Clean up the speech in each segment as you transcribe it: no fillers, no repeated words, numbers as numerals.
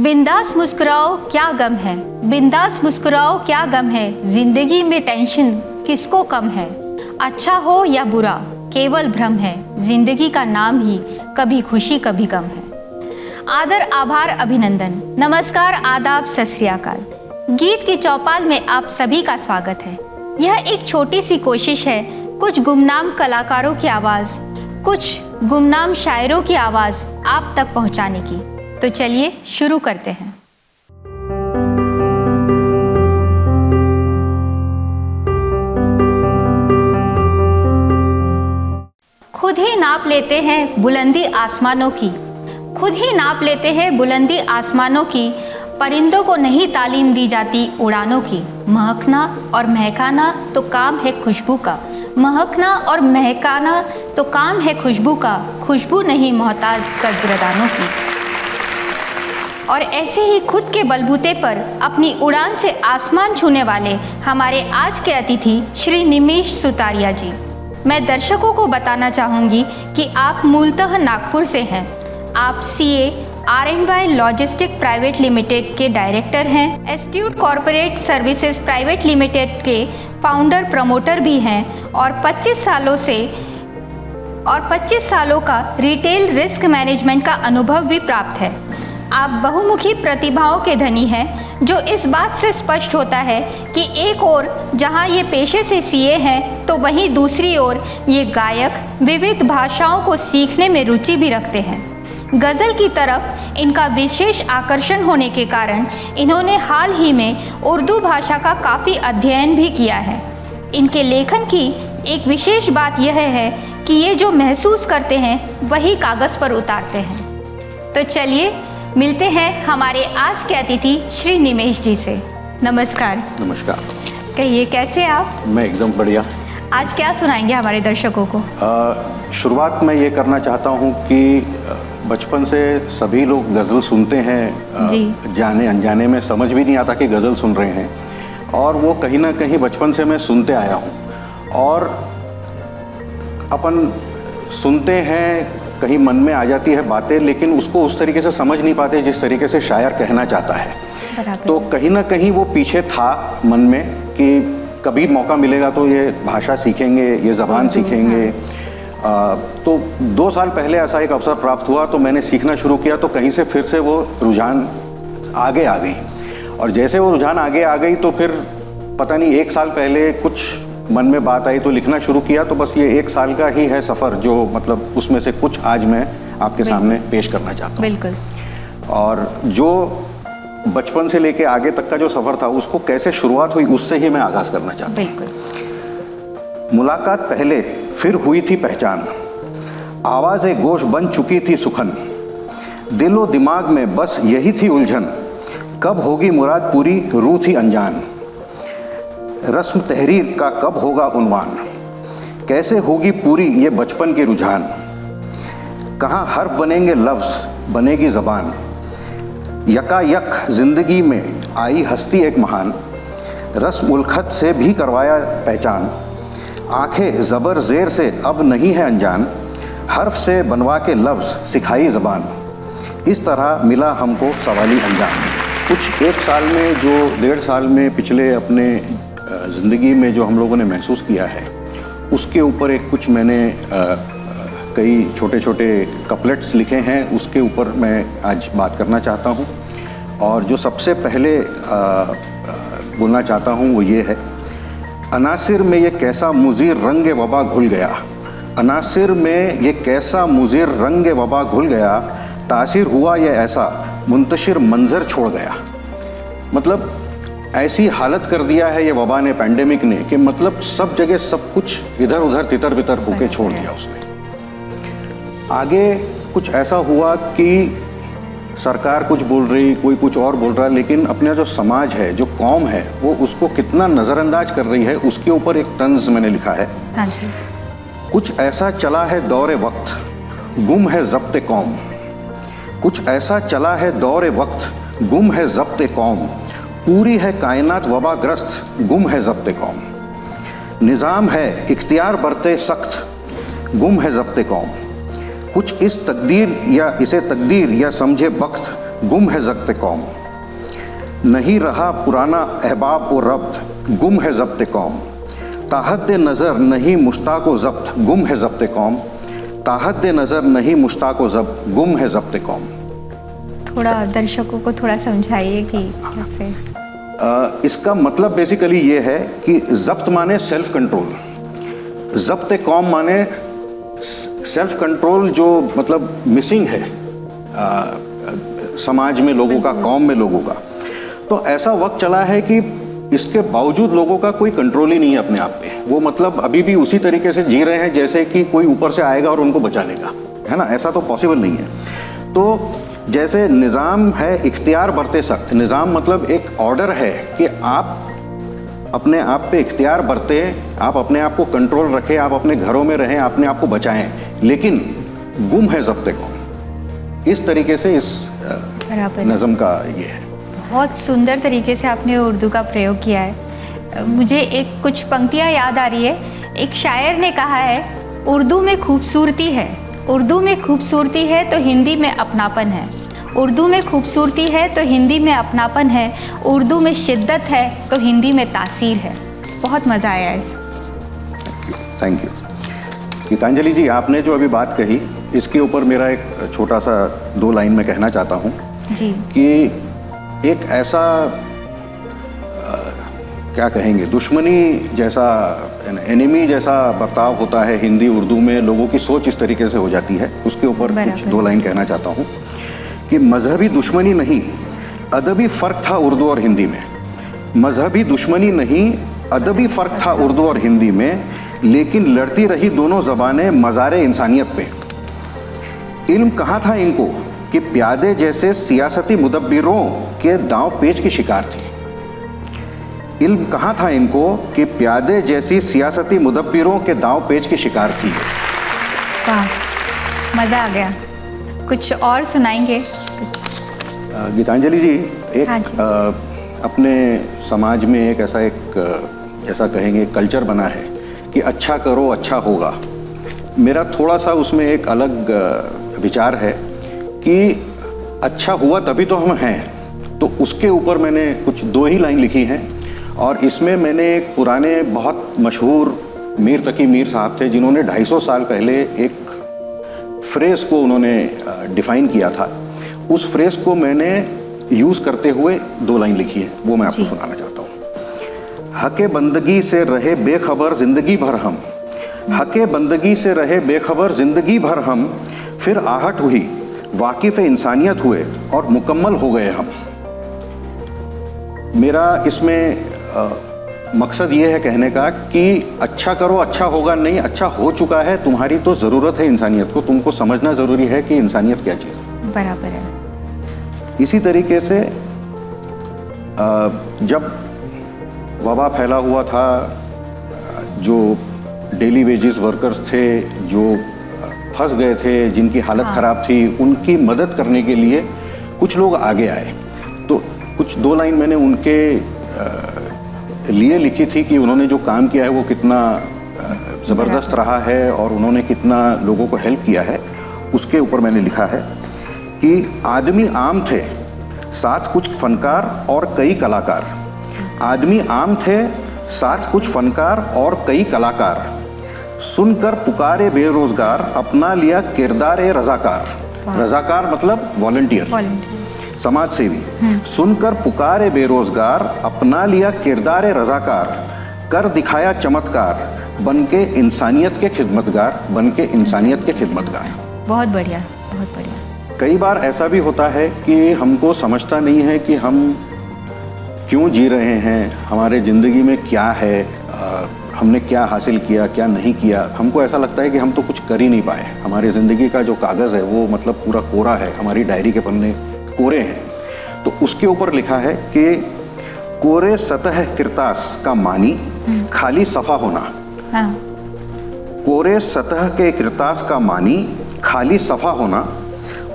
बिंदास मुस्कुराओ क्या गम है, बिंदास मुस्कुराओ क्या गम है, जिंदगी में टेंशन किसको कम है। अच्छा हो या बुरा केवल भ्रम है, जिंदगी का नाम ही कभी खुशी कभी गम है। आदर, आभार, अभिनंदन, नमस्कार, आदाब, सत श्री अकाल। गीत की चौपाल में आप सभी का स्वागत है। यह एक छोटी सी कोशिश है कुछ गुमनाम कलाकारों की आवाज़, कुछ गुमनाम शायरों की आवाज़ आप तक पहुंचाने की। तो चलिए शुरू करते हैं। खुद ही नाप लेते हैं बुलंदी आसमानों की, खुद ही नाप लेते हैं बुलंदी आसमानों की। परिंदों को नहीं तालीम दी जाती उड़ानों की। महकना और महकाना तो काम है खुशबू का, महकना और महकाना तो काम है खुशबू का। खुशबू नहीं मोहताज कदरदानों की। और ऐसे ही खुद के बलबूते पर अपनी उड़ान से आसमान छूने वाले हमारे आज के अतिथि श्री निमेश सुतारिया जी। मैं दर्शकों को बताना चाहूँगी कि आप मूलतः नागपुर से हैं। आप CA R&Y logistic private limited के डायरेक्टर हैं। Astute corporate services private limited के फाउंडर प्रमोटर भी हैं और 25 सालों का रिटेल रिस्क मैनेजमेंट का अनुभव भी प्राप्त है। आप बहुमुखी प्रतिभाओं के धनी हैं, जो इस बात से स्पष्ट होता है कि एक ओर जहां ये पेशे से CA हैं तो वहीं दूसरी ओर ये गायक विविध भाषाओं को सीखने में रुचि भी रखते हैं। गज़ल की तरफ इनका विशेष आकर्षण होने के कारण इन्होंने हाल ही में उर्दू भाषा का काफ़ी अध्ययन भी किया है। इनके लेखन की एक विशेष बात यह है कि ये जो महसूस करते हैं वही कागज़ पर उतारते हैं। तो चलिए मिलते हैं हमारे आज के अतिथि श्री निमेश जी से। नमस्कार। नमस्कार। कहिए कैसे आप? मैं एकदम बढ़िया। आज क्या सुनाएंगे हमारे दर्शकों को? शुरुआत मैं ये करना चाहता हूँ कि बचपन से सभी लोग गज़ल सुनते हैं, जाने अनजाने में समझ भी नहीं आता कि गज़ल सुन रहे हैं, और वो कहीं ना कहीं बचपन से मैं सुनते आया हूँ। और अपन सुनते हैं, कहीं मन में आ जाती है बातें, लेकिन उसको उस तरीके से समझ नहीं पाते जिस तरीके से शायर कहना चाहता है। तो कहीं ना कहीं वो पीछे था मन में कि कभी मौका मिलेगा तो ये भाषा सीखेंगे, ये ज़बान सीखेंगे। तो 2 साल पहले ऐसा एक अवसर प्राप्त हुआ, तो मैंने सीखना शुरू किया। तो कहीं से फिर से वो रुझान आगे आ गई, और जैसे वो रुझान आगे आ गई तो फिर पता नहीं 1 साल पहले कुछ मन में बात आई तो लिखना शुरू किया। तो बस ये 1 साल का ही है सफ़र, जो मतलब उसमें से कुछ आज मैं आपके सामने पेश करना चाहता हूँ। बिल्कुल। और जो बचपन से लेके आगे तक का जो सफ़र था, उसको कैसे शुरुआत हुई उससे ही मैं आगाज़ करना चाहता हूँ। बिल्कुल। मुलाकात पहले फिर हुई थी पहचान, आवाज़े गोश बन चुकी थी सुखन, दिलो दिमाग में बस यही थी उलझन, कब होगी मुराद पूरी रूह थी अनजान, रस्म तहरीर का कब होगा उन्वान, कैसे होगी पूरी ये बचपन की रुझान, कहाँ हर्फ बनेंगे लफ्ज़ बनेगी ज़बान, यकायक ज़िंदगी में आई हस्ती एक महान, रस्म उल्खत से भी करवाया पहचान, आंखें ज़बर ज़ेर से अब नहीं है अनजान, हर्फ से बनवा के लफ्ज़ सिखाई ज़बान, इस तरह मिला हमको सवाली अंजाम। कुछ 1 साल में, जो 1.5 साल में पिछले अपने ज़िंदगी में जो हम लोगों ने महसूस किया है, उसके ऊपर एक कुछ मैंने कई छोटे छोटे कपलेट्स लिखे हैं, उसके ऊपर मैं आज बात करना चाहता हूँ। और जो सबसे पहले बोलना चाहता हूँ वो ये है, अनासिर में ये कैसा मुज़ीर रंग वबा घुल गया, अनासिर में ये कैसा मुज़ीर रंग वबा घुल गया, तासीर हुआ ये ऐसा मुंतशिर मंज़र छोड़ गया। मतलब ऐसी हालत कर दिया है ये वबा ने, पैंडेमिक ने, कि मतलब सब जगह सब कुछ इधर उधर तितर बितर होके छोड़ दिया उसने। आगे कुछ ऐसा हुआ कि सरकार कुछ बोल रही, कोई कुछ और बोल रहा है, लेकिन अपना जो समाज है, जो कौम है, वो उसको कितना नज़रअंदाज कर रही है, उसके ऊपर एक तंज मैंने लिखा है। हाँ जी। कुछ ऐसा चला है दौरे वक्त, गुम है ज़ब्ते कौम, कुछ ऐसा चला है दौरे वक्त, गुम है ज़ब्ते कौम, पूरी है कायनात वबाग्रस्त, गुम है ज़ब्ते कौम, निज़ाम है इख्तियार बरते सख्त, गुम है ज़ब्ते कौम, कुछ इस तकदीर या इसे तकदीर या समझे बख्त, गुम है ज़ब्त कौम। नहीं रहा पुराना अहबाब और रब्त, गुम है ज़ब्त कौम। ताहद नज़र नहीं मुश्ताक़ व ज़ब्त, गुम है ज़ब्त कौम। ताहद नज़र नहीं मुश्ताक़ व ज़ब्त, गुम है ज़ब्त कौम। थोड़ा दर्शकों को थोड़ा समझाइए कि कैसे। इसका मतलब बेसिकली ये है कि ज़ब्त माने सेल्फ कंट्रोल, ज़ब्त कौम माने सेल्फ कंट्रोल जो मतलब मिसिंग है समाज में लोगों का, कौम में लोगों का। तो ऐसा वक्त चला है कि इसके बावजूद लोगों का कोई कंट्रोल ही नहीं है अपने आप पे। वो मतलब अभी भी उसी तरीके से जी रहे हैं जैसे कि कोई ऊपर से आएगा और उनको बचा लेगा, है ना। ऐसा तो पॉसिबल नहीं है। तो जैसे निज़ाम है इख्तियार बरते सख्त, निज़ाम मतलब एक ऑर्डर है कि आप अपने आप पे इख्तियार बरते, आप अपने आप को कंट्रोल रखें, आप अपने घरों में रहें, अपने आप को बचाएं, लेकिन गुम है ज़ब्त कौम। इस तरीके से इस नज़म का ये है। बहुत सुंदर तरीके से आपने उर्दू का प्रयोग किया है। मुझे एक कुछ पंक्तियाँ याद आ रही है। एक शायर ने कहा है, उर्दू में खूबसूरती है, उर्दू में खूबसूरती है तो हिंदी में अपनापन है। उर्दू में खूबसूरती है तो हिंदी में अपनापन है। उर्दू में शिद्दत है तो हिंदी में तासीर है। बहुत मज़ा आया इस। थैंक यू गीतांजलि जी। आपने जो अभी बात कही इसके ऊपर मेरा एक छोटा सा 2 लाइन में कहना चाहता हूँ जी कि एक ऐसा क्या कहेंगे, दुश्मनी जैसा, एनिमी जैसा बर्ताव होता है हिंदी उर्दू में, लोगों की सोच इस तरीके से हो जाती है। उसके ऊपर कुछ 2 लाइन कहना चाहता हूँ कि मजहबी दुश्मनी नहीं, अदबी फ़र्क था उर्दू और हिंदी में। मजहबी दुश्मनी नहीं, अदबी फ़र्क था उर्दू और हिंदी में, लेकिन लड़ती रही दोनों ज़बानें मज़ारे इंसानियत पे। इल्म कहाँ था इनको कि प्यादे जैसे सियासती मुदब्बिरों के दांव पेच की शिकार थी। इल्म कहाँ था इनको कि प्यादे जैसी सियासती मुदब्बिरों के दांव पेच की शिकार थी। वाह, मज़ा आ गया। कुछ और सुनाएंगे कुछ? गीतांजलि जी, एक हाँ जी। अपने समाज में एक ऐसा जैसा कहेंगे कल्चर बना है कि अच्छा करो अच्छा होगा। मेरा थोड़ा सा उसमें एक अलग विचार है कि अच्छा हुआ तभी तो हम हैं। तो उसके ऊपर मैंने कुछ 2 ही लाइन लिखी हैं और इसमें मैंने एक पुराने बहुत मशहूर मीर तकी मीर साहब थे जिन्होंने 250 साल पहले एक फ्रेज को उन्होंने डिफ़ाइन किया था। उस फ्रेज को मैंने यूज़ करते हुए 2 लाइन लिखी है, वो मैं आपको सुनाना चाहता हूँ। हक़े बंदगी से रहे बेखबर ज़िंदगी भर हम, हक़े बंदगी से रहे बेखबर ज़िंदगी भर हम, फिर आहट हुई वाकिफ़ इंसानियत हुए और मुकम्मल हो गए हम। मेरा इसमें मकसद ये है कहने का कि अच्छा करो अच्छा होगा नहीं, अच्छा हो चुका है, तुम्हारी तो ज़रूरत है इंसानियत को, तुमको समझना ज़रूरी है कि इंसानियत क्या चीज़ है। बराबर है। इसी तरीके से जब वबा फैला हुआ था, जो डेली वेजेस वर्कर्स थे जो फंस गए थे, जिनकी हालत ख़राब थी, उनकी मदद करने के लिए कुछ लोग आगे आए। तो कुछ 2 लाइन मैंने उनके लिए लिखी थी कि उन्होंने जो काम किया है वो कितना ज़बरदस्त रहा है और उन्होंने कितना लोगों को हेल्प किया है। उसके ऊपर मैंने लिखा है कि आदमी आम थे साथ कुछ फनकार और कई कलाकार। आदमी आम थे साथ कुछ फनकार और कई कलाकार, सुनकर पुकारे बेरोजगार अपना लिया किरदार रज़ाकार। रज़ाकार मतलब वॉलंटियर, समाज सेवी। सुनकर पुकारे बेरोजगार अपना लिया किरदार रज़ाकार, कर दिखाया चमत्कार बनके इंसानियत के खिदमतगार, बनके इंसानियत के खिदमतगार। बहुत बढ़िया, बहुत बढ़िया। कई बार ऐसा भी होता है कि हमको समझता नहीं है कि हम क्यों जी रहे हैं, हमारे ज़िंदगी में क्या है, हमने क्या हासिल किया क्या नहीं किया। हमको ऐसा लगता है कि हम तो कुछ कर ही नहीं पाए, हमारी ज़िंदगी का जो कागज़ है वो मतलब पूरा कोरा है, हमारी डायरी के पन्ने कोरे हैं। तो उसके ऊपर लिखा है कि कोरे सतह किरतास का मानी खाली सफ़ा होना। हाँ। कोरे सतह के किरतास का मानी खाली सफ़ा होना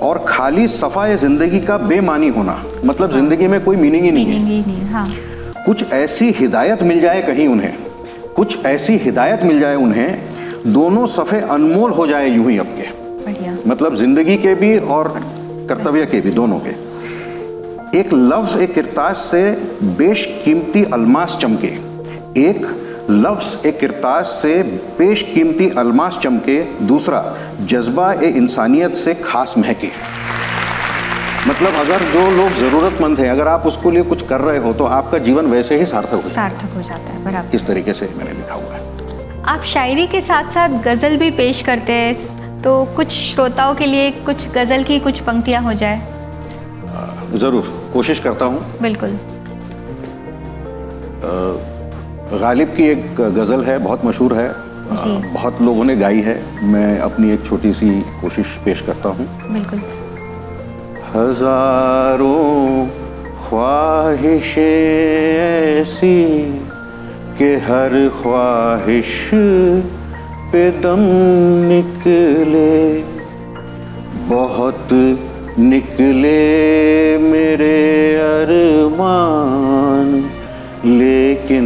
और खाली सफ़ाए ज़िंदगी का बेमानी होना। मतलब ज़िंदगी में कोई मीनिंग ही नहीं है। हाँ। कुछ ऐसी हिदायत मिल जाए कहीं उन्हें, कुछ ऐसी हिदायत मिल जाए उन्हें, दोनों सफ़े अनमोल हो जाए यूं ही अब के। बढ़िया। मतलब ज़िंदगी के भी और कर्तव्य के भी, दोनों के। एक लफ्ज़ एक किरतास से बेशकीमती अलमास चमके, एक लफ्ज़ एक किरतास से बेशकीमती अलमास चमके, दूसरा जज्बा ए इंसानियत से खास महके। मतलब अगर जो लोग ज़रूरतमंद हैं, अगर आप उसके लिए कुछ कर रहे हो तो आपका जीवन वैसे ही सार्थक हो जाता है। बराबर। इस तरीके से मैंने लिखा हुआ है। आप शायरी के साथ साथ गज़ल भी पेश करते हैं, तो कुछ श्रोताओं के लिए कुछ गज़ल की कुछ पंक्तियाँ हो जाए। ज़रूर कोशिश करता हूँ। बिल्कुल। गालिब की एक गज़ल है, बहुत मशहूर है, बहुत लोगों ने गाई है। मैं अपनी एक छोटी सी कोशिश पेश करता हूँ। बिल्कुल। हज़ारों ख्वाहिशें ऐसी कि हर ख्वाहिश पे दम निकले, बहुत निकले मेरे अरमान, लेकिन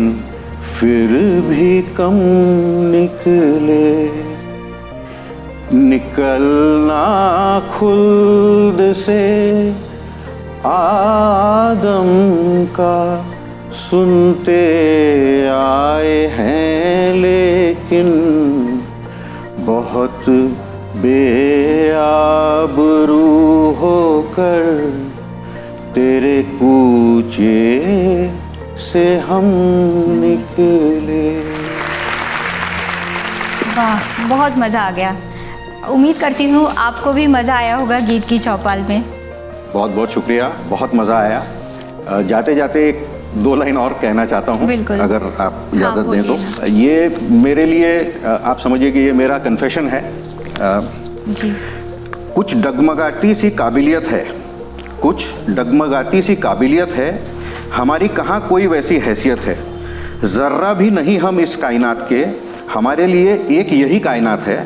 फिर भी कम निकले। निकलना खुल्द से आदम का सुनते आए हैं, लेकिन बहुत बेआबरू होकर तेरे कूचे से हम निकले। वाह, बहुत मज़ा आ गया। उम्मीद करती हूँ आपको भी मज़ा आया होगा गीत की चौपाल में। बहुत बहुत शुक्रिया, बहुत मज़ा आया। जाते जाते एक 2 लाइन और कहना चाहता हूँ, अगर आप इजाज़त दें तो। ये मेरे लिए आप समझिए कि ये मेरा कन्फेशन है। जी। कुछ डगमगाती सी काबिलियत है, कुछ डगमगाती सी काबिलियत है, हमारी कहाँ कोई वैसी हैसियत है। ज़र्रा भी नहीं हम इस कायनात के, हमारे लिए एक यही कायनात है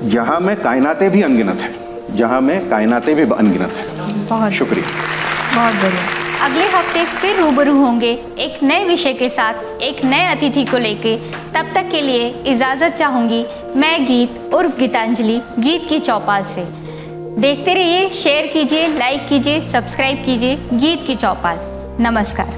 जहाँ में कायनातें भी अनगिनत है, जहाँ में कायनातें भी अनगिनत है। बहुत शुक्रिया। बहुत बढ़िया। अगले हफ्ते फिर रूबरू होंगे एक नए विषय के साथ, एक नए अतिथि को लेके। तब तक के लिए इजाज़त चाहूँगी मैं, गीत उर्फ गीतांजलि, गीत की चौपाल से। देखते रहिए, शेयर कीजिए, लाइक कीजिए, सब्सक्राइब कीजिए गीत की चौपाल। नमस्कार।